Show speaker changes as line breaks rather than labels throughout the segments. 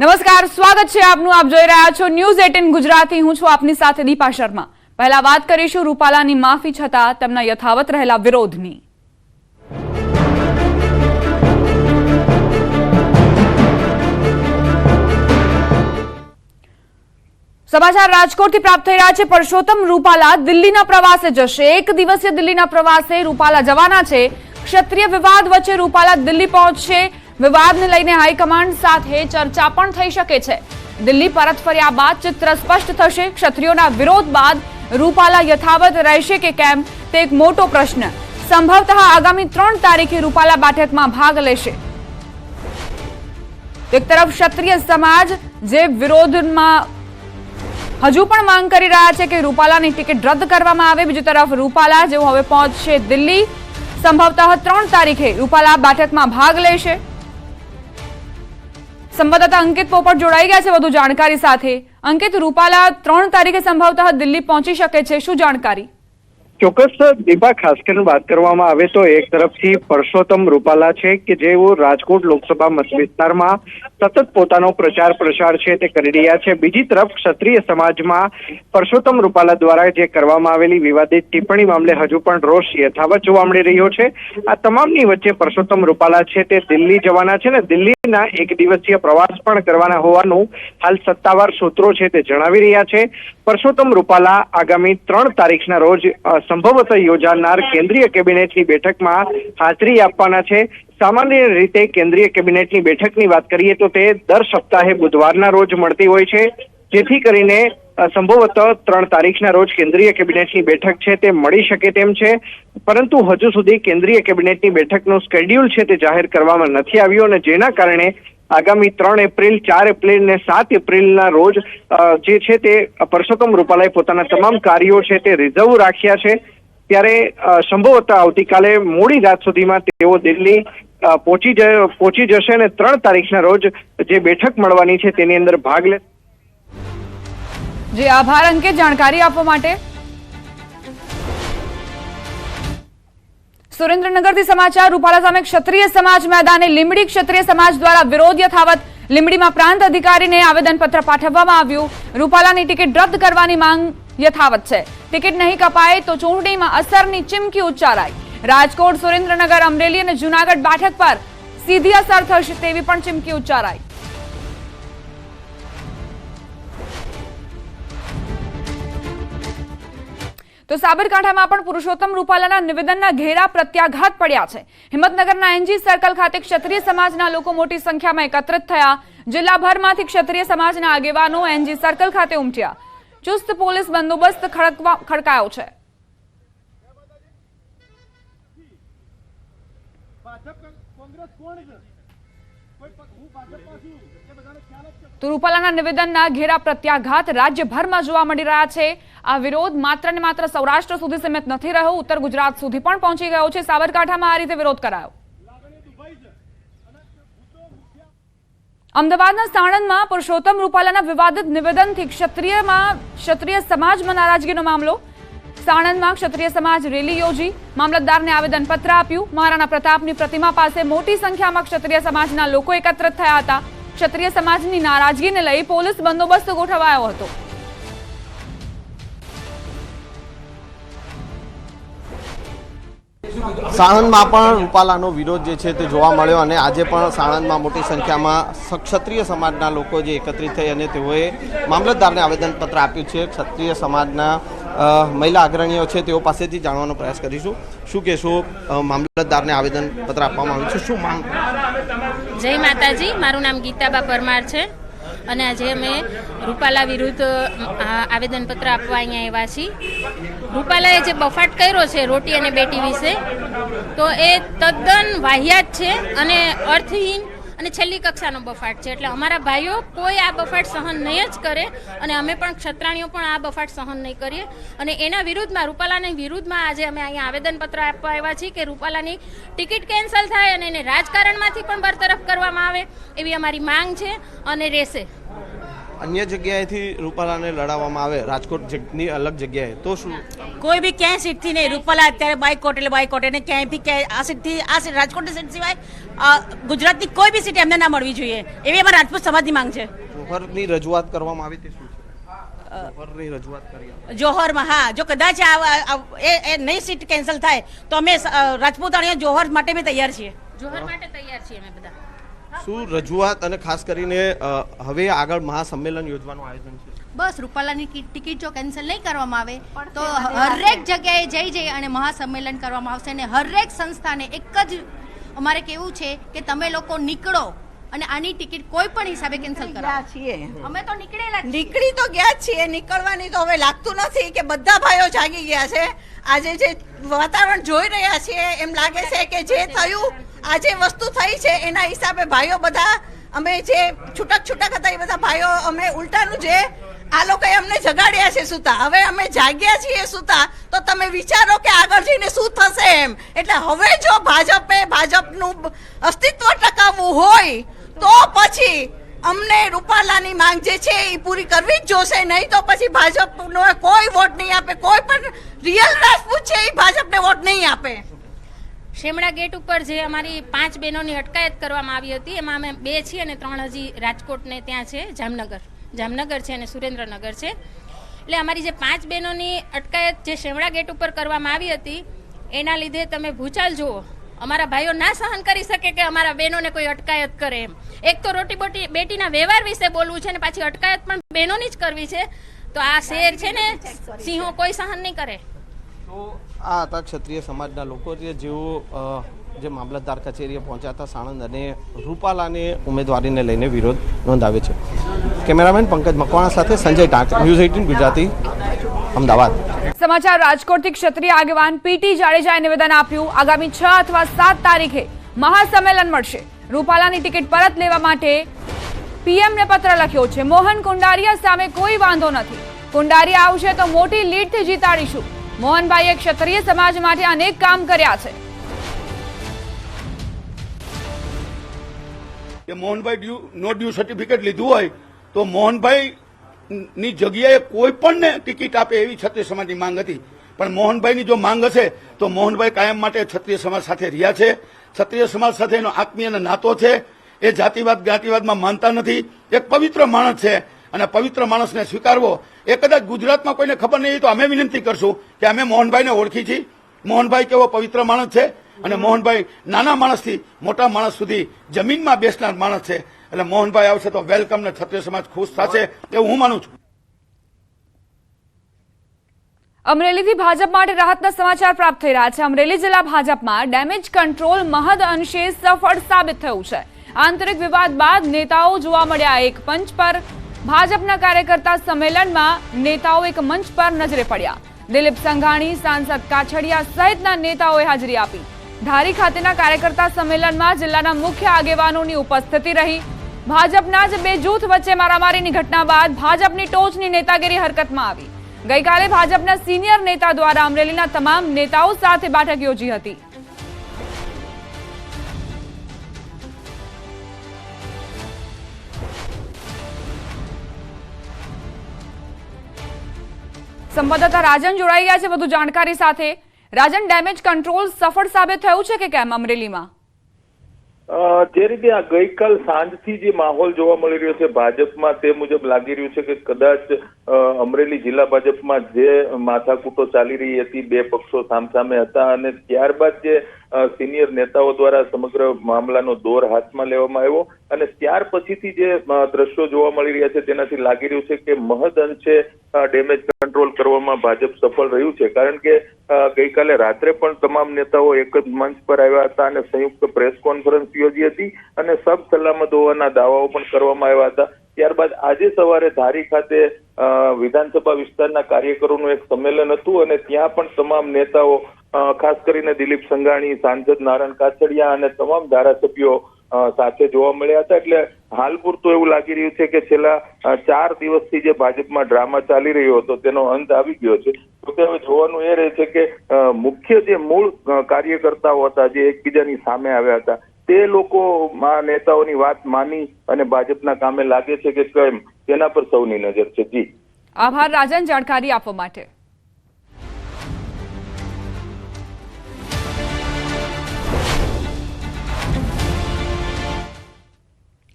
નમસ્કાર, સ્વાગત છે આપનું. આપ જોઈ રહ્યા છો ન્યૂઝ 18 ગુજરાતી. હું છું આપની સાથે દીપા શર્મા. પહેલા વાત કરીશું રૂપાલાની માફી છતાં તેમના યથાવત રહેલા વિરોધની. સમાચાર રાજકોટથી પ્રાપ્ત થઈ રહ્યા છે. પરસોત્તમ રૂપાલા દિલ્હીના પ્રવાસે જશે. એક દિવસીય દિલ્હીના પ્રવાસે રૂપાલા જવાના છે. ક્ષત્રિય વિવાદ વચ્ચે રૂપાલા દિલ્હી પહોંચશે. વિવાદને લઈને હાઈકમાન્ડ સાથે ચર્ચા પણ થઈ શકે છે. દિલ્હી પરત ફર્યા બાદ ચિત્ર સ્પષ્ટ થશે. ક્ષત્રિયોના વિરોધ બાદ રૂપાલા યથાવત રહેશે કે કેમ તે એક મોટો પ્રશ્ન. સંભવતઃ આગામી 3 તારીખે રૂપાલા બેઠકમાં ભાગ લેશે. એક તરફ ક્ષત્રિય સમાજ જે વિરોધમાં હજુ પણ માંગ કરી રહ્યા છે કે રૂપાલાની ટિકિટ રદ કરવામાં આવે. બીજી તરફ રૂપાલા જેઓ હવે પહોંચશે દિલ્હી. સંભવતઃ 3 તારીખે રૂપાલા બેઠકમાં ભાગ લેશે. સંવાદદાતા અંકિત પોપટ જોડાઈ ગયા છે વધુ જાણકારી સાથે. અંકિત, રૂપાલા 3 તારીખે સંભવતઃ દિલ્હી પહોંચી શકે છે, શું જાણકારી?
ચોક્કસ દીપા, ખાસ કરીને વાત કરવામાં આવે તો એક તરફથી પરસોત્તમ રૂપાલા છે કે જેઓ રાજકોટ લોકસભા મત વિસ્તારમાં સતત પોતાનો પ્રચાર પ્રસાર છે તે કરી રહ્યા છે. બીજી તરફ ક્ષત્રિય સમાજમાં પરસોત્તમ રૂપાલા દ્વારા જે કરવામાં આવેલી વિવાદિત ટિપ્પણી મામલે હજુ પણ રોષ યથાવત જોવા મળી રહ્યો છે. આ તમામની વચ્ચે પરસોત્તમ રૂપાલા છે તે દિલ્હી જવાના છે ને દિલ્હીના એક દિવસીય પ્રવાસ પણ કરવાના હોવાનું હાલ સત્તાવાર સૂત્રો છે તે જણાવી રહ્યા છે. પરસોત્તમ રૂપાલા આગામી 3 તારીખના રોજ સંભવતઃ યોજાનાર કેન્દ્રીય કેબિનેટની બેઠકમાં હાજરી આપવાના છે. સામાન્ય રીતે કેન્દ્રીય કેબિનેટની બેઠકની વાત કરીએ તો તે દર સપ્તાહે બુધવારના રોજ મળતી હોય છે, જેથી કરીને સંભવતઃ 3 તારીખના રોજ કેન્દ્રીય કેબિનેટની બેઠક છે તે મળી શકે તેમ છે. પરંતુ હજુ સુધી કેન્દ્રીય કેબિનેટની બેઠકનું શેડ્યુલ છે તે જાહેર કરવામાં નથી આવ્યું અને જેના કારણે આગામી 3 એપ્રિલ, 4 એપ્રિલ ને 7 એપ્રિલના રોજ જે છે તે પરસોત્તમ રૂપાલાએ પોતાના તમામ કાર્યો છે તે રિઝર્વ રાખ્યા છે. ત્યારે સંભવતઃ આવતીકાલે મોડી રાત સુધીમાં તેઓ દિલ્હી પહોંચી જશે અને 3 તારીખના રોજ જે બેઠક મળવાની છે તેની અંદર ભાગ લે.
જી આભાર અંકિત, જાણકારી આપવા માટે. સુરેન્દ્રનગરથી સમાચાર. રૂપાલા સામે ક્ષત્રિય સમાજ મેદાને. લીંબડી ક્ષત્રિય સમાજ દ્વારા વિરોધ યથાવત. લીંબડીમાં પ્રાંત અધિકારીને આવેદનપત્ર પાઠવવામાં આવ્યું. રૂપાલાની ટિકિટ રદ કરવાની માંગ યથાવત છે. ટિકિટ નહીં કપાય તો ચૂંટણીમાં અસરની ચીમકી ઉચ્ચારાઈ. રાજકોટ, સુરેન્દ્રનગર, અમરેલી અને જૂનાગઢ બેઠક પર સીધી અસર થશે તેવી પણ ચીમકી ઉચ્ચારાઈ. તો સાબરકાંઠામાં પણ પુરુષોત્તમ રૂપાલાના નિવેદનના ઘેરા પ્રત્યાઘાત પડ્યા છે. હિંમતનગરના એનજી સર્કલ ખાતે ક્ષત્રિય સમાજના લોકો મોટી સંખ્યામાં એકત્રિત થયા. જિલ્લાભરમાંથી ક્ષત્રિય સમાજના આગેવાનો એનજી સર્કલ ખાતે ઉમટ્યા. ચુસ્ત પોલીસ બંદોબસ્ત ખડકાયો છે. તો રૂપાલાના નિવેદનના ઘેરા પ્રત્યાઘાત રાજ્યભરમાં જોવા મળી રહ્યા છે. આ વિરોધ માત્ર ને માત્ર સૌરાષ્ટ્ર સુધી સીમિત નથી રહ્યો, ઉત્તર ગુજરાત સુધી પણ પહોંચી ગયો છે. સાબરકાંઠામાં આ રીતે વિરોધ કરાયો. અમદાવાદના સાણંદમાં પુરુષોત્તમ રૂપાલાના વિવાદિત નિવેદનથી ક્ષત્રિય સમાજમાં નારાજગીનો મામલો. સાણંદમાં ક્ષત્રિય સમાજ રેલી યોજી મામલતદારને આવેદનપત્ર આપ્યું. મહારાણા પ્રતાપની પ્રતિમા પાસે મોટી સંખ્યામાં ક્ષત્રિય સમાજના લોકો એકત્રિત થયા હતા. ક્ષત્રિય સમાજની નારાજગીને લઈ પોલીસ બંદોબસ્ત ગોઠવાયો હતો.
સાણંદમાં પણ રૂપાલાનો વિરોધ જે છે તે જોવા મળ્યો અને આજે પણ સાણંદમાં મોટી સંખ્યામાં ક્ષત્રિય સમાજના લોકો જે એકત્રિત થઈ અને તેઓએ મામલતદારને આવેદનપત્ર આપ્યું છે. ક્ષત્રિય સમાજના મહિલા અગ્રણીઓ છે તેઓ પાસેથી જાણવાનો પ્રયાસ કરીશું. શું કહેશો, મામલતદારને આવેદનપત્ર આપવામાં આવ્યું છે, શું માંગ?
જય માતાજી, મારું નામ ગીતાબા પરમાર છે અને આજે અમે રૂપાલા વિરુદ્ધ આવેદનપત્ર આપવા અહીંયા આવ્યા છીએ. રૂપાલાએ જે બફાટ કર્યો છે રોટી અને બેટી વિશે, તો એ તદ્દન વાહિયાત છે અને અર્થહીન અને છેલ્લી કક્ષાનો બફાટ છે. એટલે અમારા ભાઈઓ કોઈ આ બફાટ સહન નહીં જ કરે અને અમે પણ ક્ષત્રાણીઓ પણ આ બફાટ સહન નહીં કરીએ. અને એના વિરુદ્ધમાં, રૂપાલાની વિરુદ્ધમાં આજે અમે અહીંયા આવેદનપત્ર આપવા આવ્યા છીએ કે રૂપાલાની ટિકિટ કેન્સલ થાય અને એને રાજકારણમાંથી પણ બરતરફ કરવામાં આવે એવી અમારી માંગ છે અને રહેશે.
અન્ય જગ્યાએથી રૂપાલાને લડાવવામાં આવે રાજકોટની અલગ જગ્યાએ તો શું?
કોઈ બી ક્યાંય સીટથી નહીં. રૂપાલા અત્યારે બાયકોટ એટલે બાયકોટ, એને ક્યાંય બી ક્યાંય આ સીટ રાજકોટની સીટ સિવાય ગુજરાતની કોઈ બી સીટ એમને ના મળવી જોઈએ એવી અમારા રાજપૂત સમાજની માંગ છે.
જોહરની રજૂઆત કરવામાં આવી તે શું છે? જોહરની રજૂઆત કરી
જોહરમાં હા, જો કદાચ એ નહીં સીટ કેન્સલ થાય તો અમે રાજપૂતાણીઓ જોહર માટે બી તૈયાર છીએ.
જોહર માટે તૈયાર છીએ અમે બધા.
શું રજૂઆત અને ખાસ કરીને હવે આગળ મહાસંમેલન યોજવાનું આયોજન છે?
બસ રૂપાલાની ટિકિટ જો કેન્સલ નહીં કરવામાં આવે તો હરેક જગ્યાએ જઈ અને મહાસંમેલન કરવામાં આવશે અને હરેક સંસ્થાને એક જ અમારે કેવું છે કે તમે લોકો નીકળો અને આની ટિકિટ કોઈ પણ હિસાબે કેન્સલ કરો. અમે તો
નીકળી તો ગયા જ છીએ, નીકળવાની તો હવે લાગતું નથી કે બધા ભાઈઓ જાગી ગયા છે. આજે જે વાતાવરણ જોઈ રહ્યા છીએ એમ લાગે છે કે જે થયું, આજે વસ્તુ થઈ છે એના હિસાબે ભાઈઓ બધા અમે જે છૂટક હતા એ બધા ભાઈઓ અમે ઉલટાનું જે આ લોકોએ અમને જગાડ્યા છે સૂતા, હવે અમે જાગ્યા છીએ સૂતા, તો તમે વિચારો કે આગળ જઈને શું થશે એમ. એટલે હવે જો ભાજપનું અસ્તિત્વ ટકાવવું હોય તો પછી અમને રૂપાલાની માંગ જે છે એ પૂરી કરવી જ જોશે, નહીં તો પછી ભાજપનો કોઈ વોટ નહીં આપે. કોઈ પણ રિયલ રાજપૂત છે એ ભાજપને વોટ નહીં આપે.
શેમડા ગેટ ઉપર જે અમારી 5 બહેનોની અટકાયત કરવામાં આવી હતી એમાં અમે 2 છીએ અને 3 હજી રાજકોટ ને ત્યાં છે જામનગર છે અને સુરેન્દ્રનગર છે. એટલે અમારી જે 5 બહેનોની અટકાયત જે શેમડા ગેટ ઉપર કરવામાં આવી હતી એના લીધે તમે ભૂચાલ જુઓ. અમારા ભાઈઓ ના સહન કરી શકે કે અમારા બહેનોને કોઈ અટકાયત કરે એમ. એક તો રોટી બેટીના વ્યવહાર વિશે બોલવું છે ને પાછી અટકાયત પણ બહેનોની જ કરવી છે. તો આ શેર છે ને સિંહો કોઈ સહન નહીં કરે.
તો આ હતા ક્ષત્રિય સમાજના લોકો જેઓ જે મામલતદાર કચેરીએ પહોંચ્યા હતા સાણંદ અને રૂપાલાને ઉમેદવારીને લઈને વિરોધ નોંધાવે છે. કેમેરામેન પંકજ મકવાણા સાથે સંજય ટાંક, ન્યૂઝ 18 ગુજરાતી, અમદાવાદ.
સમાચાર રાજકોટથી ક્ષત્રિય આગેવાન પીટી જાડેજાએ નિવેદન આપ્યું. આગામી 6 અથવા 7 તારીખે મહાસંમેલન મળશે. રૂપાલાની ટિકિટ પરત લેવા માટે પીએમને પત્ર લખ્યો છે. મોહન કુંડારિયા સામે કોઈ વાંધો નથી. કુંડારિયા આવશે તો મોટી લીડથી જીતાડીશું. મોહનભાઈએ ક્ષત્રિય સમાજ માટે અનેક કામ કર્યા છે.
કે મોહનભાઈ નો ડ્યુ સર્ટિફિકેટ લીધું હોય તો મોહનભાઈ ની જગ્યાએ કોઈ પણ ને ટિકિટ આપે એવી ક્ષત્રિય સમાજની માંગ હતી. પણ મોહનભાઈની જો માંગ હશે તો મોહનભાઈ કાયમ માટે ક્ષત્રિય સમાજ સાથે રહ્યા છે. ક્ષત્રિય સમાજ સાથે એનો આત્મીય નાતો છે. એ જાતિવાદ જ્ઞાતિવાદમાં માનતા નથી. એક પવિત્ર માણસ છે અને પવિત્ર માણસને સ્વીકારવો એ કદાચ ગુજરાતમાં કોઈને ખબર નહીં હોય તો અમે વિનંતી કરશું કે અમે મોહનભાઈને ઓળખી છીએ. મોહનભાઈ કેવો પવિત્ર માણસ છે અને મોહનભાઈ નાના માણસથી મોટા માણસ સુધી જમીનમાં બેસનાર માણસ છે. એટલે મોહનભાઈ આવશે તો વેલકમ ને ક્ષત્રિય સમાજ ખુશ થશે એવું હું માનું છું.
અમરેલીથી ભાજપ માટે રાહતના સમાચાર પ્રાપ્ત થઈ રહ્યા છે. અમરેલી જિલ્લા ભાજપમાં ડેમેજ કંટ્રોલ મહદ અંશે સફળ સાબિત થયું છે. આંતરિક વિવાદ બાદ નેતાઓ જોવા મળ્યા એક મંચ પર. ભાજપના કાર્યકર્તા સંમેલનમાં નેતાઓ એક મંચ પર નજરે પડ્યા. દિલીપ સંઘાણી, સાંસદ કાછડિયા સહિતના નેતાઓએ હાજરી આપી. ધારી ખાતેના કાર્યકર્તા સંમેલનમાં જિલ્લાના મુખ્ય આગેવાનોની ઉપસ્થિતિ રહી. ભાજપના જ બે જૂથ વચ્ચે મારામારીની ઘટના બાદ ભાજપની ટોચની નેતાગીરી હરકતમાં આવી. ગઈકાલે ભાજપના સિનિયર નેતા દ્વારા અમરેલીના તમામ નેતાઓ સાથે બેઠક યોજી હતી. સંવાદદાતા રાજન જોડાઈ ગયા છે વધુ જાણકારી સાથે. રાજન, ડેમેજ કંટ્રોલ સફળ સાબિત થયું છે કે કેમ અમરેલીમાં?
જે રીતે આ ગઈકાલ સાંજથી જે માહોલ જોવા મળી રહ્યો છે ભાજપમાં તે મુજબ લાગી રહ્યું છે કે કદાચ અમરેલી જિલ્લા ભાજપમાં જે માથાકૂટો ચાલી રહી હતી, બે પક્ષો સામસામે હતા અને ત્યારબાદ જે સિનિયર નેતાઓ દ્વારા સમગ્ર મામલાનો દોર હાથમાં લેવામાં આવ્યો અને ત્યાર પછીથી જે દ્રશ્યો જોવા મળી રહ્યા છે તેનાથી લાગી રહ્યું છે કે મહદ અંશે ડેમેજ કંટ્રોલ કરવામાં ભાજપ સફળ રહ્યું છે. કારણ કે ગઈકાલે રાત્રે પણ તમામ નેતાઓ એક જ મંચ પર આવ્યા હતા અને સંયુક્ત પ્રેસ કોન્ફરન્સ યોજી હતી અને સબ સલામત હોવાના દાવાઓ પણ કરવામાં આવ્યા હતા. ત્યારબાદ આજે સવારે ધારી ખાતે વિધાનસભા વિસ્તારના કાર્યકરોનું એક સંમેલન હતું અને ત્યાં પણ તમામ નેતાઓ ખાસ કરીને દિલીપ સંઘાણી, સાંસદ નારાયણ કાછડિયા અને તમામ ધારાસભ્યો સાથે જોવા મળ્યા હતા. એટલે હાલ પૂરતું એવું લાગી રહ્યું છે કે છેલ્લા 4 દિવસથી જે ભાજપમાં ડ્રામા ચાલી રહ્યો હતો તેનો અંત આવી ગયો છે. તો હવે જોવાનું એ રહે છે કે મુખ્ય જે મૂળ કાર્યકર્તાઓ હતા જે એકબીજાની સામે આવ્યા હતા તે લોકો નેતાઓની વાત માની અને ભાજપના કામે લાગે છે કે કેમ તેના પર સૌની નજર છે. જી
આભાર રાજન જાણકારી આપવા માટે.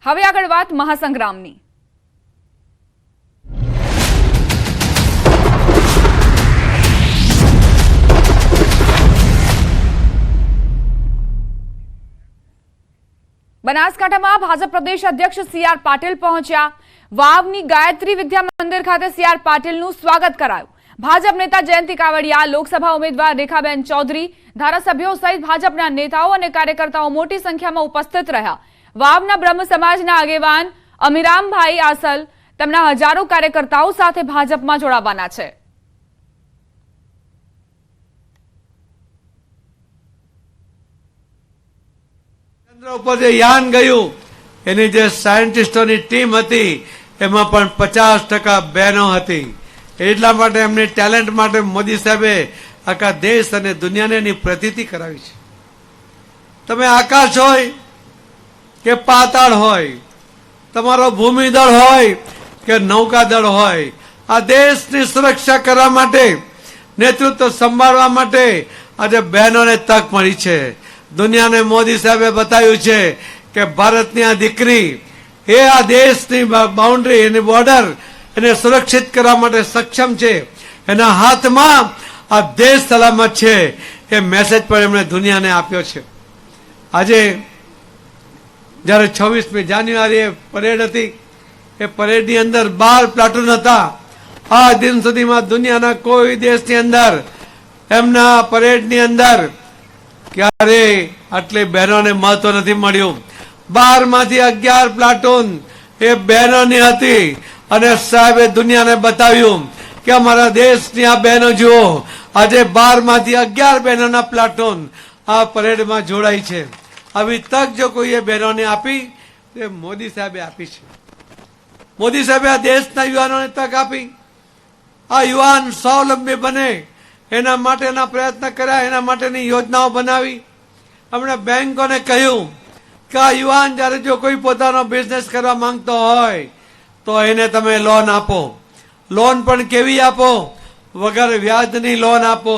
હવે આગળ વાત મહાસંગ્રામની. બનાસકાંઠામાં ભાજપ પ્રદેશ અધ્યક્ષ સી.આર. પાટીલ પહોંચ્યા. વાવની ગાયત્રી વિદ્યા મંદિર ખાતે સી.આર. પાટીલનું સ્વાગત કરાયું. ભાજપ નેતા જયંતિ કાવડિયા, લોકસભા ઉમેદવાર રેખાબેન ચૌધરી, ધારાસભ્યો સહિત ભાજપના નેતાઓ અને કાર્યકર્તાઓ મોટી સંખ્યામાં ઉપસ્થિત રહ્યા. વાવના બ્રહ્મ સમાજના આગેવાન અમીરામભાઈ આસલ તેમના હજારો કાર્યકર્તાઓ સાથે ભાજપમાં જોડાવાના છે.
ઉપર જે યાન ગયું એની જે સાયન્ટિસ્ટોની ટીમ હતી એમાં પણ 50% બહેનો હતી. એટલા માટે એમની ટેલેન્ટ માટે મોદી સાહેબે આખા દેશ અને દુનિયાને એની પ્રતીતિ કરાવી છે. તમે આકાશ હોય કે પાતાળ હોય, તમારો ભૂમિદળ હોય કે નૌકાદળ હોય, આ દેશની સુરક્ષા કરવા માટે, નેતૃત્વ સંભાળવા માટે આજે બહેનોને તક મળી છે. દુનિયાને મોદી સાહેબે બતાવ્યું છે કે ભારતની આ દીકરી એ આ દેશની બાઉન્ડ્રી એની બોર્ડર એને સુરક્ષિત કરવા માટે સક્ષમ છે. એના હાથમાં આ દેશ સલામત છે. એ મેસેજ પણ એમણે દુનિયાને આપ્યો છે. આજે જ્યારે 26મી જાન્યુઆરીએ પરેડ હતી, એ પરેડની અંદર 12 પ્લાટૂન હતા. આ દિન સુધીમાં દુનિયાના કોઈ દેશની અંદર એમના પરેડની અંદર ક્યારે આટલી બહેનોને મહત્વ નથી મળ્યું. 12 માંથી 11 પ્લાટૂન એ બહેનોની હતી અને સાહેબે દુનિયાને બતાવ્યું કે અમારા દેશની આ બહેનો જુઓ. આજે 12 માંથી 11 બહેનોના પ્લાટૂન આ પરેડમાં જોડાઈ છે. આવી તક જો કોઈએ બહેનોને આપી તે મોદી સાહેબે આપી છે. મોદી સાહેબે આ દેશના યુવાનોને તક આપી. આ યુવાન સ્વાવલંબી બને એના માટેના પ્રયત્ન કર્યા, એના માટેની યોજનાઓ બનાવી. હમણાં બેંકોને કહ્યું કે આ યુવાન જ્યારે જો કોઈ પોતાનો બિઝનેસ કરવા માંગતો હોય તો એને તમે લોન આપો. લોન પણ કેવી આપો? વગર વ્યાજની લોન આપો.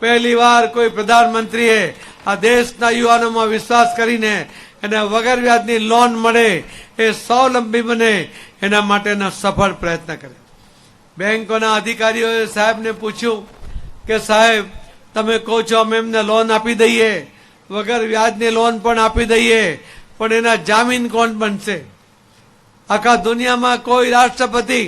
પહેલી વાર કોઈ પ્રધાનમંત્રીએ આ દેશના યુવાનોમાં વિશ્વાસ કરીને એને વગર વ્યાજની લોન મળે, એ સ્વાવલંબી બને એના માટેના સફળ પ્રયત્ન કરે. બેંકોના અધિકારીઓએ સાહેબને પૂછ્યું કે સાહેબ તમે કહો છો અમે એમને લોન આપી દઈએ, વગર વ્યાજની લોન પણ આપી દઈએ, પણ એના જામીન કોણ બનશે? આખા દુનિયામાં કોઈ રાષ્ટ્રપતિ.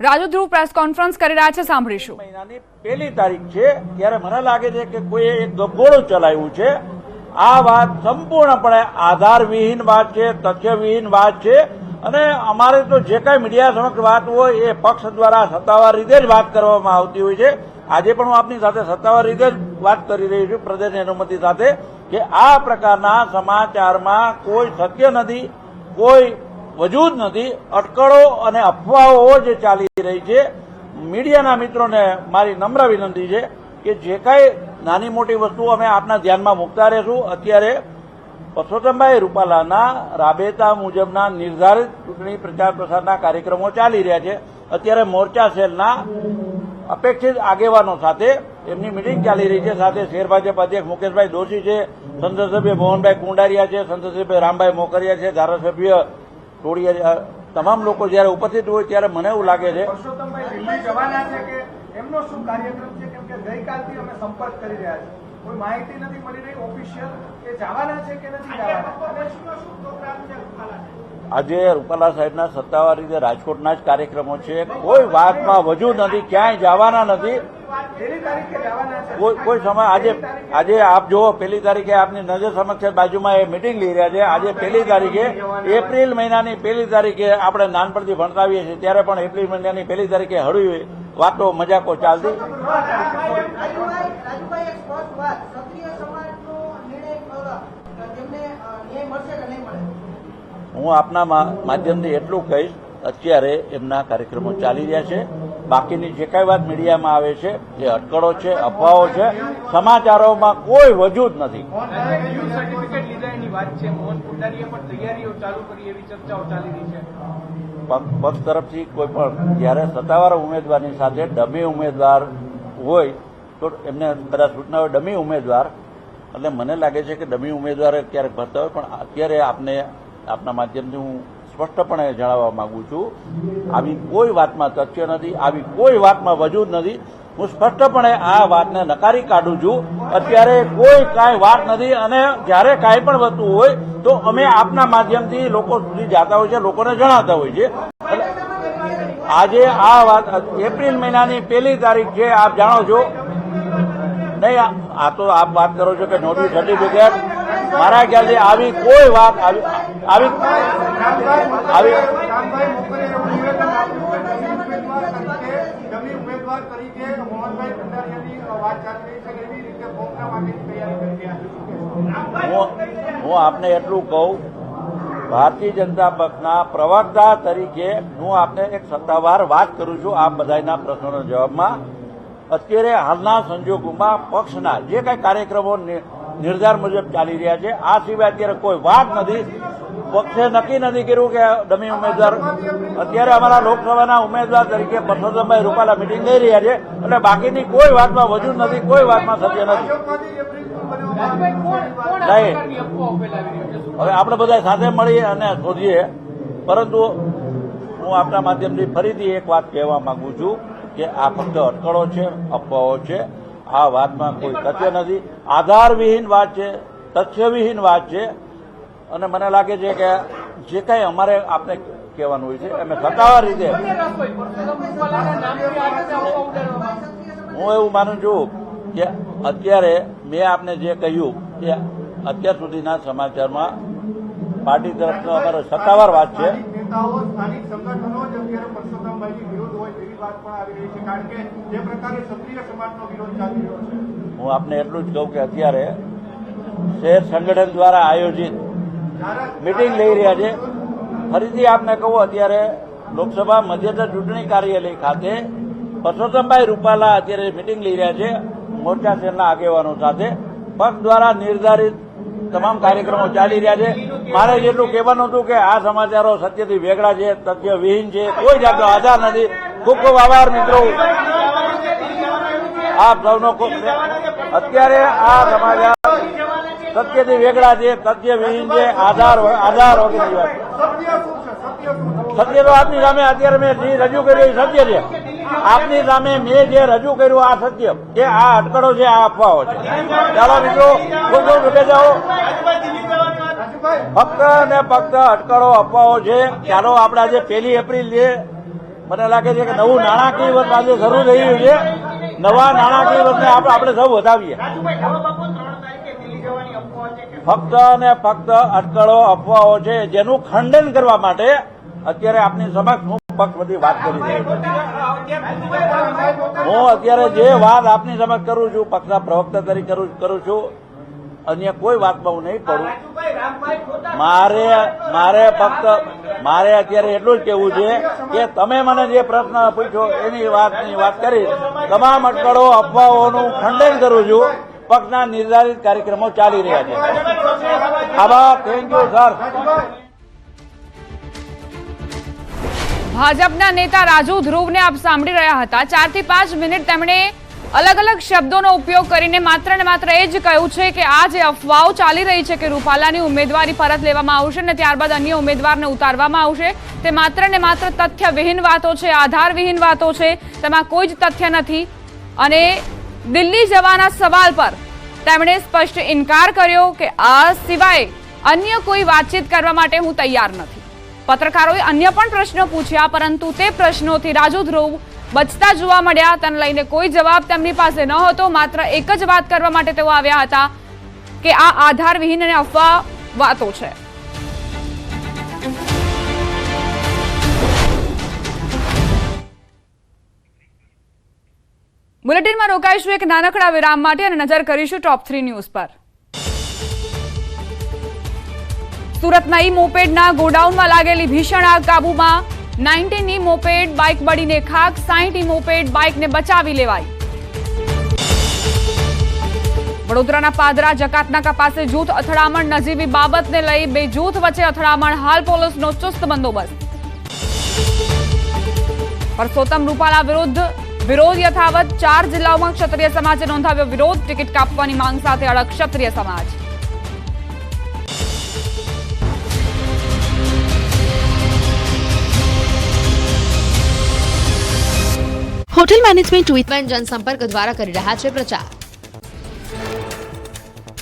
રાજુ ધ્રુવ પ્રેસ કોન્ફરન્સ કરી રહ્યા છે, સાંભળીશું.
મહિનાની 1 તારીખ છે ત્યારે મને લાગે છે કે કોઈએ એક ગબગોળું ચલાવ્યું છે. આ વાત સંપૂર્ણપણે આધારવિહીન વાત છે, તથ્યવિહીન વાત છે. અને અમારે તો જે કાંઈ મીડિયા સમક્ષ વાત હોય એ પક્ષ દ્વારા સત્તાવાર રીતે જ વાત કરવામાં આવતી હોય છે. આજે પણ હું આપની સાથે સત્તાવાર રીતે જ વાત કરી રહી છું પ્રદેશની અનુમતિ સાથે કે આ પ્રકારના સમાચારમાં કોઈ સત્ય નથી, કોઈ વજૂદ નથી. અટકળો અને અફવાઓ જે ચાલી રહી છે. મીડિયાના મિત્રોને મારી નમ્ર વિનંતી છે કે જે કાંઈ નાની મોટી વસ્તુઓ અમે આપના ધ્યાનમાં મૂકતા રહેશું. અત્યારે પરસોત્તમભાઈ રૂપાલાના રાબેતા મુજબના નિર્ધારિત ચૂંટણી પ્રચાર પ્રસારના કાર્યક્રમો ચાલી રહ્યા છે. અત્યારે મોરચા સેલના અપેક્ષિત આગેવાનો સાથે એમની મિટિંગ ચાલી રહી છે. સાથે શહેર ભાજપ અધ્યક્ષ મુકેશભાઈ દોશી છે, સંસદ સભ્ય મોહનભાઈ કુંડારિયા છે, સંસદ સભ્ય રામભાઈ મોકરિયા છે, ધારાસભ્ય ટોળિયા, તમામ લોકો જયારે ઉપસ્થિત હોય ત્યારે મને એવું લાગે છે
એમનો શું કાર્યક્રમ છે, કેમ કે ગઈકાલથી અમે સંપર્ક કરી રહ્યા છીએ, કોઈ માહિતી નથી મળી રહી ઓફિશિયલ કે જવાના છે કે નથી જવાના.
આજે રૂપાલા સાહેબના સત્તાવાર રીતે રાજકોટના જ કાર્યક્રમો છે. કોઈ વાતમાં વજૂદ નથી, ક્યાંય જવાના નથી. કોઈ સમય આજે આપ જુઓ 1 તારીખે આપની નજર સમક્ષ બાજુમાં એ મિટિંગ લઈ રહ્યા છે. આજે 1 તારીખે એપ્રિલ મહિનાની 1 તારીખે આપણે નાનપણથી ભણતા આવીએ છીએ ત્યારે પણ એપ્રિલ મહિનાની 1 તારીખે હળવી વાતો મજાકો ચાલતી. હું આપના માધ્યમથી એટલું કહીશ, અત્યારે એમના કાર્યક્રમો ચાલી રહ્યા છે બાકીની જે કઈ વાત મીડિયામાં આવે છે એ અટકળો છે, અફવાઓ છે, સમાચારોમાં કોઈ વજૂદ નથી.
સર્ટિફિકેટ લીધા એની વાત છે. મોહન કુંડારીએ પણ તૈયારીઓ ચાલુ કરી એવી ચર્ચાઓ ચાલી રહી છે.
પક્ષ તરફથી કોઈ પણ જ્યારે સત્તાવાર ઉમેદવારની સાથે ડમી ઉમેદવાર હોય તો એમને કદાચ સૂચના હોય ડમી ઉમેદવાર, એટલે મને લાગે છે કે ડમી ઉમેદવાર ક્યારેક ભરતા હોય, પણ અત્યારે આપના માધ્યમથી હું સ્પષ્ટપણે જણાવવા માંગુ છું, આવી કોઈ વાતમાં તથ્ય નથી, આવી કોઈ વાતમાં વજૂદ નથી. હું સ્પષ્ટપણે આ વાતને નકારી કાઢું છું. અત્યારે કોઈ કાંઈ વાત નથી, અને જ્યારે કાંઈ પણ વસ્તુ હોય તો અમે આપના માધ્યમથી લોકો સુધી જતા હોય છે, લોકોને જણાવતા હોય છે. આજે આ વાત એપ્રિલ મહિનાની 1 તારીખ છે, આપ જાણો છો નહીં? આ તો આપ વાત કરો છો કે નોટિસ સર્ટિફિકેટ, મારા ખ્યાલથી આવી કોઈ વાત આવી
ઉમેદવાર તરીકે મોહનભાઈ કુંડારીયાની વાત ચાલી રહી છે કે એવી રીતે ફોર્મના માટેની તૈયારી કરી રહ્યા છે.
હું આપને એટલું કહું, ભારતીય જનતા પક્ષના પ્રવક્તા તરીકે હું આપને એક સત્તાવાર વાત કરું છું આ બધાના પ્રશ્નોના જવાબમાં. અત્યારે હાલના સંજોગોમાં પક્ષના જે કઈ કાર્યક્રમો નિર્ધાર મુજબ ચાલી રહ્યા છે, આ સિવાય અત્યારે કોઈ વાત નથી. પક્ષે નક્કી નથી કર્યું કે ડમી ઉમેદવાર, અત્યારે અમારા લોકસભાના ઉમેદવાર તરીકે પરસોત્તમભાઈ રૂપાલા મિટિંગ લઈ રહ્યા છે, એટલે બાકીની કોઈ વાતમાં વજૂદ નથી, કોઈ વાતમાં સત્ય નથી. હવે આપણે બધા સાથે મળી અને શોધીએ, પરંતુ હું આપના માધ્યમથી ફરીથી એક વાત કહેવા માંગુ છું કે આ ફક્ત અટકળો છે, અફવાઓ છે. આ વાતમાં કોઈ તથ્ય નથી, આધારવિહીન વાત છે, તથ્યવિહીન વાત છે. અને મને લાગે છે કે જે કંઈ અમારે આપને કહેવાનું હોય છે અમે સત્તાવાર રીતે, હું એવું માનું છું કે અત્યારે મેં આપને જે કહ્યું એ અત્યાર સુધીના સમાચારમાં પાર્ટી તરફનો અમારો સત્તાવાર વાત છે.
નેતાઓ, સ્થાનિક સંગઠનો જ અત્યારે પરસોત્તમભાઈની વિરોધ હોય એવી વાત પણ આવી રહી છે, કારણ કે જે પ્રકારે ક્ષત્રિય સમાજનો વિરોધ ચાલી રહ્યો છે.
હું આપને એટલું જ કહું કે અત્યારે શહેર સંગઠન દ્વારા આયોજિત મીટિંગ લઈ રહ્યા છે. ફરીથી આપને કહું, અત્યારે લોકસભા મધ્યસ્થ ચૂંટણી કાર્યાલય ખાતે પરસોત્તમભાઈ રૂપાલા અત્યારે મીટિંગ લઈ રહ્યા છે મોરચા શહેરના આગેવાનો સાથે. પક્ષ દ્વારા નિર્ધારિત તમામ કાર્યક્રમો ચાલી રહ્યા છે. મારે જેટલું કહેવાનું હતું કે આ સમાચારો સત્યથી વેગળા છે, તથ્યવિહીન છે, કોઈ જાતનો આધાર નથી. ખૂબ ખૂબ આભાર મિત્રો, આપ સૌનો. અત્યારે આ સમાચાર સત્યથી વેગળા છે, તથ્યવિહીન છે, આધાર વગરની વાત. સત્ય તો આપની સામે અત્યારે મેં જે રજૂ કર્યું એ સત્ય છે. આપની સામે મેં જે રજૂ કર્યું આ સત્ય, કે આ અટકળો છે, આ અફવાઓ છે. ચાલો મિત્રો, ખૂબ ખૂબ શુભેચ્છાઓ. ફક્ત ને ફક્ત અટકળો, અફવાઓ છે. ચાલો આપણે આજે 1 એપ્રિલ છે, મને લાગે છે કે નવું નાણાકીય વર્ષ આજે શરૂ થઈ રહ્યું છે. નવા નાણાકીય વર્ષને આપણે સૌ વધાવીએ. ફક્ત ને ફક્ત અટકળો, અફવાઓ છે, જેનું ખંડન કરવા માટે અત્યારે આપની સમક્ષ હું પક્ષ બધી વાત કરી રહ્યો છું. હું અત્યારે જે વાત આપની સમક્ષ કરું છું પક્ષના પ્રવક્તા તરીકે કરું છું, અન્ય કોઈ વાતમાં હું નહીં પડું. મારે અત્યારે એટલું જ કહેવું છે કે તમે મને જે પ્રશ્ન પૂછ્યો એની વાત કરી. તમામ અટકળો, અફવાઓનું ખંડન કરું છું. પક્ષના નિર્ધારિત કાર્યક્રમો ચાલી રહ્યા છે. આભાર, થેન્ક યુ સર.
ભાજપના નેતા રાજુ ધ્રુવને આપ સાંભળી રહ્યા હતા. 4 થી 5 મિનિટ તેમણે અલગ અલગ શબ્દોનો ઉપયોગ કરીને માત્ર ને માત્ર એ જ કહ્યું છે કે આ જે અફવાઓ ચાલી રહી છે કે રૂપાલાની ઉમેદવારી પરત લેવામાં આવશે ને ત્યારબાદ અન્ય ઉમેદવારને ઉતારવામાં આવશે, તે માત્ર ને માત્ર તથ્યવિહીન વાતો છે, આધારવિહીન વાતો છે, તેમાં કોઈ જ તથ્ય નથી. અને દિલ્હી જવાના સવાલ પર તેમણે સ્પષ્ટ ઇનકાર કર્યો કે આ સિવાય અન્ય કોઈ વાતચીત કરવા માટે હું તૈયાર નથી. પત્રકારોએ અન્ય પણ પ્રશ્નો પૂછ્યા, પરંતુ તે પ્રશ્નોથી રાજુ ધ્રુવ બચતા જોવા મળ્યા. તેને લઈને કોઈ જવાબ તેમની પાસે ન હતો. માત્ર એક જ વાત કરવા માટે તેઓ આવ્યા હતા કે આ આધારવિહીન અને અફવા વાતો છે. બુલેટિનમાં રોકાઈશું એક નાનકડા વિરામ માટે અને નજર કરીશું ટોપ 3 ન્યૂઝ પર. સુરતના ઈ મોપેડના ગોડાઉનમાં લાગેલી ભીષણ આગ કાબૂમાં. 19 મોપેડ બાઇક બળીને ખાક, 60 મોપેડ બાઇકને બચાવી લેવાઈ. વડોદરાના પાદરા જકાતનાકા પાસે જૂથ અથડામણ, નજીવી બાબતને લઈ બે જૂથ વચ્ચે અથડામણ, હાલ પોલીસનો ચુસ્ત બંદોબસ્ત. પરસોત્તમ રૂપાલા વિરોધ યથાવત, 4 જિલ્લાઓમાં ક્ષત્રિય સમાજે નોંધાવ્યો વિરોધ, ટિકિટ કાપવાની માંગ સાથે અડગ ક્ષત્રિય સમાજ.
હોટેલ મેનેજમેન્ટ વિથમેન જનસંપર્ક દ્વારા કરી રહ્યા છે પ્રચાર.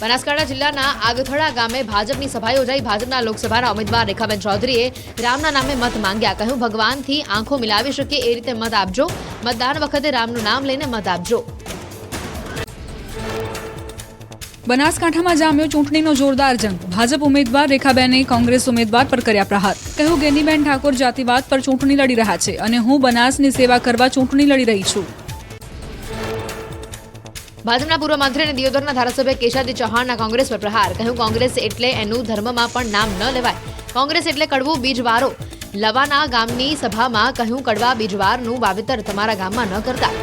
બનાસકાંઠા જિલ્લાના આગથડા ગામે ભાજપની સભા યોજાઈ. ભાજપના લોકસભાના ઉમેદવાર રેખાબેન ચૌધરીએ રામના નામે મત માંગ્યા. કહ્યું, ભગવાનથી આંખો મિલાવી શકે એ રીતે મત આપજો. મતદાન વખતે રામનું નામ લઈને મત આપજો.
બનાસકાંઠામાં જામ્યો ચૂંટણીનો જોરદાર જંગ. ભાજપ ઉમેદવાર રેખાબેને કોંગ્રેસ ઉમેદવાર પર કર્યા પ્રહાર. કહ્યું, ગેનીબેન ઠાકોર જાતિવાદ પર ચૂંટણી લડી રહ્યા છે અને હું બનાસની સેવા કરવા ચૂંટણી લડી રહી છું.
ભાજપના પૂર્વ મંત્રી અને દિયોદરના ધારાસભ્ય કેશાદી ચૌહાણના કોંગ્રેસ પર પ્રહાર. કહ્યું, કોંગ્રેસ એટલે એનું ધર્મમાં પણ નામ ન લેવાય. કોંગ્રેસ એટલે કડવું બીજવારો. લવાના ગામની સભામાં કહ્યું, કડવા બીજવારનું વાવેતર તમારા ગામમાં ન કરતા.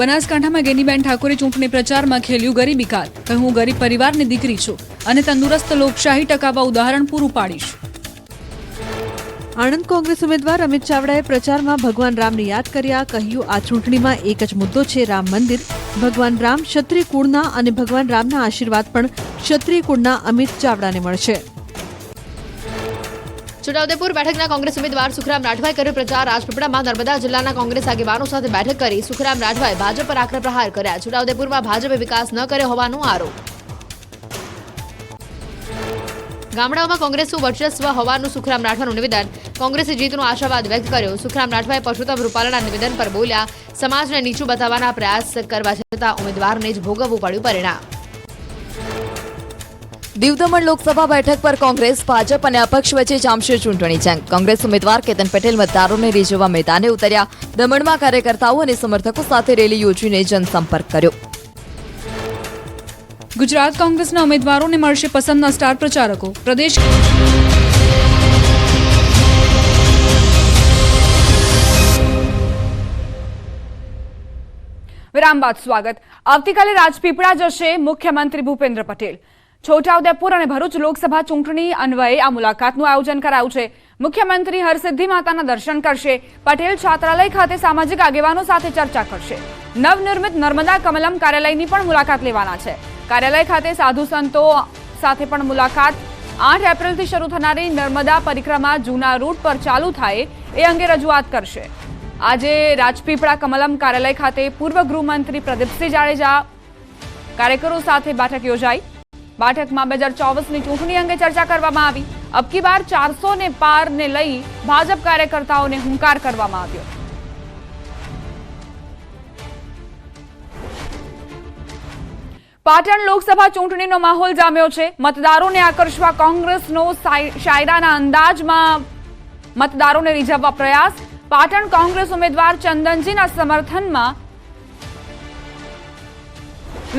બનાસકાંઠામાં ગેનીબેન ઠાકોરે ચૂંટણી પ્રચારમાં ખેલ્યું ગરીબી કાર્ડ. કહ્યું, હું ગરીબ પરિવારની દીકરી છું અને તંદુરસ્ત લોકશાહી ટકાવવા ઉદાહરણ પૂરું પાડીશ.
આણંદ કોંગ્રેસ ઉમેદવાર અમિત ચાવડાએ પ્રચારમાં ભગવાન રામને યાદ કર્યા. કહ્યું, આ ચૂંટણીમાં એક જ મુદ્દો છે, રામ મંદિર. ભગવાન રામ ક્ષત્રિય કુળના અને ભગવાન રામના આશીર્વાદ પણ ક્ષત્રિય કુળના અમિત ચાવડાને મળશે.
છોટાઉદેપુર બેઠકના કોંગ્રેસ ઉમેદવાર સુખરામ રાઠવાએ કર્યો પ્રચાર. રાજપીપળામાં નર્મદા જિલ્લાના કોંગ્રેસ આગેવાનો સાથે બેઠક કરી. સુખરામ રાઠવાએ ભાજપ પર આકરા પ્રહાર કર્યા. છોટાઉદેપુરમાં ભાજપે વિકાસ ન કર્યો હોવાનો આરોપ. ગામડાઓમાં કોંગ્રેસનું વર્ચસ્વ હોવાનું સુખરામ રાઠવાનું નિવેદન. કોંગ્રેસે જીતનો આશાવાદ વ્યક્ત કર્યો. સુખરામ રાઠવાએ પરસોત્તમ રૂપાલાના નિવેદન પર બોલ્યા, સમાજને નીચું બતાવવાના પ્રયાસ કરવા છતાં ઉમેદવારને જ ભોગવવું પડ્યું પરિણામ.
દીવ દમણ લોકસભા બેઠક પર કોંગ્રેસ, ભાજપ અને અપક્ષ વચ્ચે જામશે ચૂંટણી જંગ. કોંગ્રેસ ઉમેદવાર કેતન પટેલ મતદારોને રીઝવવા મેદાને ઉતર્યા. દમણમાં કાર્યકર્તાઓ અને સમર્થકો સાથે રેલી યોજીને જનસંપર્ક કર્યો.
ગુજરાત કોંગ્રેસના ઉમેદવારોને મળશે પસંદના સ્ટાર પ્રચારકો. પ્રદેશ
વિરામ બાદ સ્વાગત. આવતીકાલે રાજપીપળા જશે મુખ્યમંત્રી ભૂપેન્દ્ર પટેલ. છોટાઉદેપુર અને ભરૂચ લોકસભા ચૂંટણી અન્વયે આ મુલાકાતનું આયોજન કરાયું છે. મુખ્યમંત્રી હરસિદ્ધિ માતાના દર્શન કરશે. પટેલ છાત્રાલય ખાતે સામાજિક આગેવાનો સાથે ચર્ચા કરશે. નવનિર્મિત નર્મદા કમલમ કાર્યાલયની પણ મુલાકાત લેવાના છે. કાર્યાલય ખાતે સાધુ સંતો સાથે પણ મુલાકાત. 8 એપ્રિલથી શરૂ થનારી નર્મદા પરિક્રમા જૂના રૂટ પર ચાલુ થાય એ અંગે રજૂઆત કરશે. આજે રાજપીપળા કમલમ કાર્યાલય ખાતે પૂર્વ ગૃહમંત્રી પ્રદીપસિંહ જાડેજા કાર્યકરો સાથે બેઠક યોજાઈ. બેઠકમાં 2024ની ચૂંટણી અંગે ચર્ચા કરવામાં આવી. અબકી બાર 400 ને પારને લઈ ભાજપ કાર્યકર્તાઓને હુંકાર કરવામાં આવ્યો. પાટણ લોકસભા ચૂંટણીનો માહોલ જામ્યો છે. મતદારોને આકર્ષવા કોંગ્રેસનો શાયરાના અંદાજમાં મતદારોને રીઝવવા પ્રયાસ. પાટણ કોંગ્રેસ ઉમેદવાર ચંદનજીના સમર્થનમાં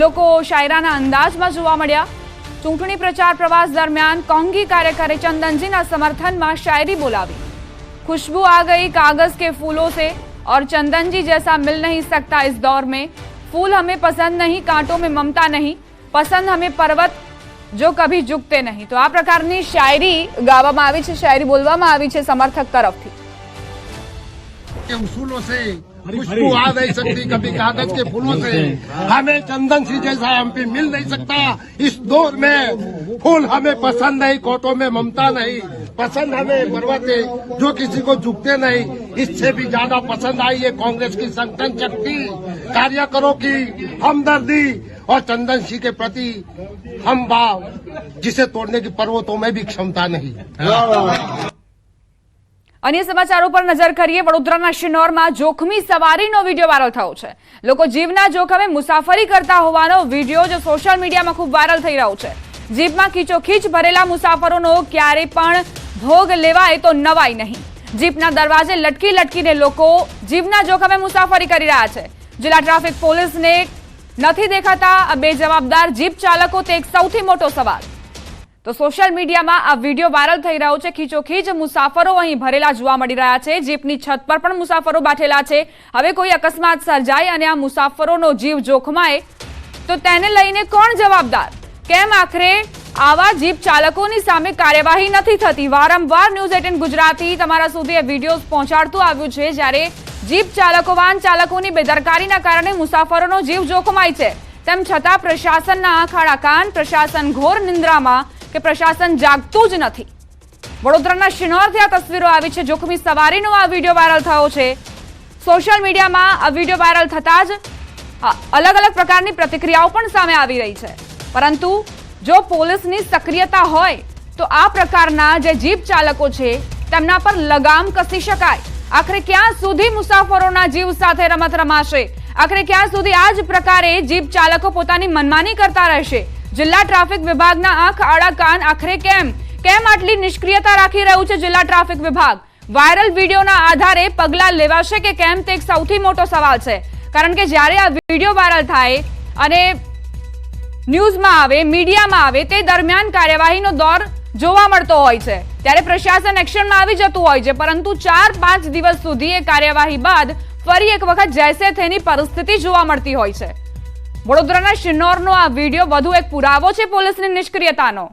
લોકો શાયરાના અંદાજમાં જોવા મળ્યા. ચૂંટણી પ્રચાર પ્રવાસ દરમિયાન કોંગી કાર્યકરે ચંदनजीના સમर्थનમાં शायरी बोलावी. खुशबू आ गई कागज के फूलों से और चंदनजी जैसा मिल नहीं सकता इस दौर में. फूल हमें पसंद नहीं, कांटों में ममता नहीं, पसंद हमें पर्वत जो कभी झुकते नहीं. तो આ પ્રકારની શાયરી ગાવામાં આવી છે, શાયરી બોલવામાં આવી છે સમર્થક તરફથી.
उसूलों से खुशबू आ नहीं सकती कभी कागज के फूलों से, हमें चंदन सी जैसा हम पे मिल नहीं सकता इस दौर में. फूल हमें पसंद नहीं, कोटों में ममता नहीं, पसंद हमें पर्वत जो किसी को झुकते नहीं. इससे भी ज्यादा पसंद आई है कांग्रेस की संगठन शक्ति, कार्यकरों की हमदर्दी और चंदन सिंह के प्रति हम भाव जिसे तोड़ने की पर्वतों में भी क्षमता नहीं.
અન્ય સમાચારો પર નજર કરીએ. વડોદરાના શિનોરમાં જોખમી સવારીનો વિડીયો વાયરલ થયો છે. લોકો જીવના જોખમે મુસાફરી કરતા હોવાનો વિડીયો જો સોશિયલ મીડિયામાં ખૂબ વાયરલ થઈ રહ્યો છે. જીપમાં ખીચોખીચ ભરેલા મુસાફરોનો ક્યારે પણ ભોગ લેવાય તો નવાય નહીં. જીપના દરવાજે લટકીને લોકો જીવના જોખમે મુસાફરી કરી રહ્યા છે. જિલ્લા ટ્રાફિક પોલીસને નથી દેખાતા આ બે જવાબદાર જીપ ચાલકો તે એક સૌથી મોટો સવાલ. તો સોશિયલ મીડિયામાં આ વિડીયો વાયરલ થઈ રહ્યો છે। ખીચોખીચ મુસાફરો અહીં ભરેલા જોવા મળી રહ્યા છે। જીપની છત પર પણ મુસાફરો બેઠેલા છે। હવે કોઈ અકસ્માત સર્જાય અને આ મુસાફરોનો જીવ જોખમાય તો તેને લઈને કોણ જવાબદાર? કેમ આખરે આવા જીપ ચાલકોની સામે કાર્યવાહી નથી થતી? વારંવાર ન્યૂઝ 18 ગુજરાતી તમારા સુધી આ વિડીયો પહોંચાડતું આવ્યું છે, જ્યારે જીપ ચાલકો વાહન ચાલકોની બેદરકારીના કારણે મુસાફરોનો જીવ જોખમાય છે। તેમ છતાં પ્રશાસનના આંખ આડા કાન, પ્રશાસન ઘોર નિંદ્રામાં કે પ્રશાસન જાગતું જ નથી। વડોદરાના શિનોરથી આ તસવીરો આવી છે। જોખમી સવારીનો આ વિડીયો વાયરલ થયો છે। સોશિયલ મીડિયામાં આ વિડીયો વાયરલ થતા જ અલગ અલગ પ્રકારની પ્રતિક્રિયાઓ પણ સામે આવી રહી છે। પરંતુ જો પોલીસની સક્રિયતા હોય તો આ પ્રકારના જે જીપ ચાલકો છે તેમના પર લગામ કસી શકાય। આખરે ક્યાં સુધી મુસાફરોના જીવ સાથે રમત રમાશે? આખરે ક્યાં સુધી આ જ પ્રકારે જીપ ચાલકો પોતાની મનમાની કરતા રહેશે? જિલ્લા ટ્રાફિક વિભાગના આંખ આડા કાન આખરે કેમ આટલી નિષ્ક્રિયતા રાખી રહ્યું છે જિલ્લા ટ્રાફિક વિભાગ? વાયરલ વિડીયોના આધારે પગલાં લેવાશે કે કેમ તે એક સૌથી મોટો સવાલ છે। કારણ કે જ્યારે આ વિડીયો વાયરલ થાય અને ન્યૂઝમાં આવે, મીડિયામાં આવે, તે દરમિયાન કાર્યવાહીનો દોર જોવા મળતો હોય છે, ત્યારે પ્રશાસન એક્શનમાં આવી જતું હોય છે। પરંતુ 4-5 દિવસ સુધી એ કાર્યવાહી બાદ ફરી એક વખત જૈસે થેની પરિસ્થિતિ જોવા મળતી હોય છે। વડોદરાના શિનોરનો આ વિડીયો વધુ એક પુરાવો છે પોલીસની નિષ્ક્રિયતાનો।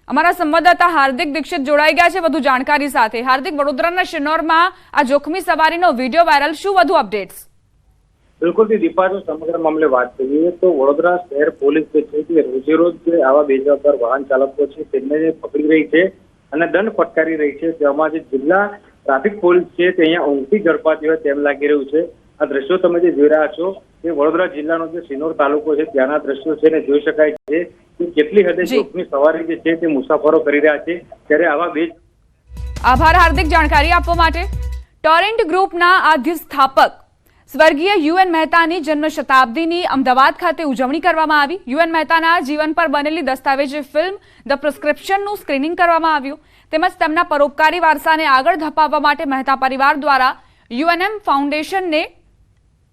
અમારા સંવાદદાતા હાર્દિક દીક્ષિત જોડાઈ ગયા છે વધુ જાણકારી સાથે। હાર્દિક, વડોદરાના શિનોરમાં આ જોખમી સવારીનો વિડીયો વાયરલ, શું વધુ અપડેટ્સ?
બિલકુલ દીપા, જો સમગ્ર મામલે વાત કરીએ તો વડોદરા શહેર પોલીસ જે છે તે રોજે રોજ જે આવા બેજવાબદાર વાહન ચાલકો છે તેમને પકડી રહી છે અને દંડ ફટકારી રહી છે। તેમાં જે જિલ્લા ટ્રાફિક પોલીસ છે તે અહીંયા ઊંઘથી ઝડપાતી હોય તેમ લાગી રહ્યું છે। આ દ્રશ્યો તમે જે જોઈ રહ્યા છો તે વડોદરા જિલ્લાનો જે શિનોર તાલુકો છે ત્યાંના દ્રશ્યો છે ને જોઈ શકાય છે કે કેટલી હદે જોખમી સવારી જે છે તે મુસાફરો કરી રહ્યા છે। ત્યારે આવા બે
આભાર હાર્દિક જાણકારી આપવા માટે। ટોરેન્ટ ગ્રુપના આદ્ય સ્થાપક સ્વર્ગીય યુએન મહેતાની જન્મ શતાબ્દીની અમદાવાદ ખાતે ઉજવણી કરવામાં આવી। યુએન મહેતાના જીવન પર બનેલી દસ્તાવેજી ફિલ્મ ધ પ્રિસ્ક્રિપ્શનનું સ્ક્રીનિંગ કરવામાં આવ્યું। તેમજ તેમના પરોપકારી વારસાને આગળ ધપાવવા માટે મહેતા પરિવાર દ્વારા યુએનએમ ફાઉન્ડેશનને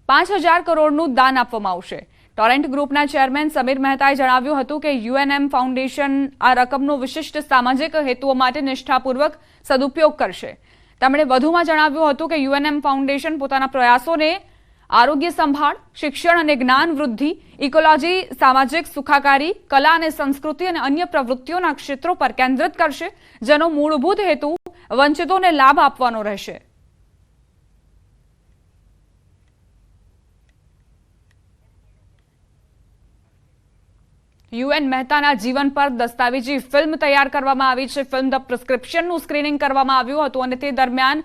5,000 કરોડનું દાન આપવામાં આવશે। ટોરેન્ટ ગ્રુપના ચેરમેન સમીર મહેતાએ જણાવ્યું હતું કે યુએનએમ ફાઉન્ડેશન આ રકમનો વિશિષ્ટ સામાજિક હેતુઓ માટે નિષ્ઠાપૂર્વક સદુપયોગ કરશે। તેમણે વધુમાં જણાવ્યું હતું કે યુએનએમ ફાઉન્ડેશન પોતાના પ્રયાસોને આરોગ્ય સંભાળ, શિક્ષણ અને જ્ઞાન વૃદ્ધિ, ઇકોલોજી, સામાજિક સુખાકારી, કલા અને સંસ્કૃતિ અને અન્ય પ્રવૃત્તિઓના ક્ષેત્રો પર કેન્દ્રિત કરશે, જેનો મૂળભૂત હેતુ વંચિતોને લાભ આપવાનો રહેશે। યુએન મહેતાના જીવન પર દસ્તાવેજી ફિલ્મ તૈયાર કરવામાં આવી છે। ફિલ્મ ધ પ્રિસ્ક્રિપ્શનનું સ્ક્રીનિંગ કરવામાં આવ્યું હતું અને તે દરમિયાન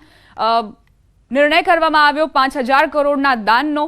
નિર્ણય કરવામાં આવ્યો 5,000 કરોડના દાનનો।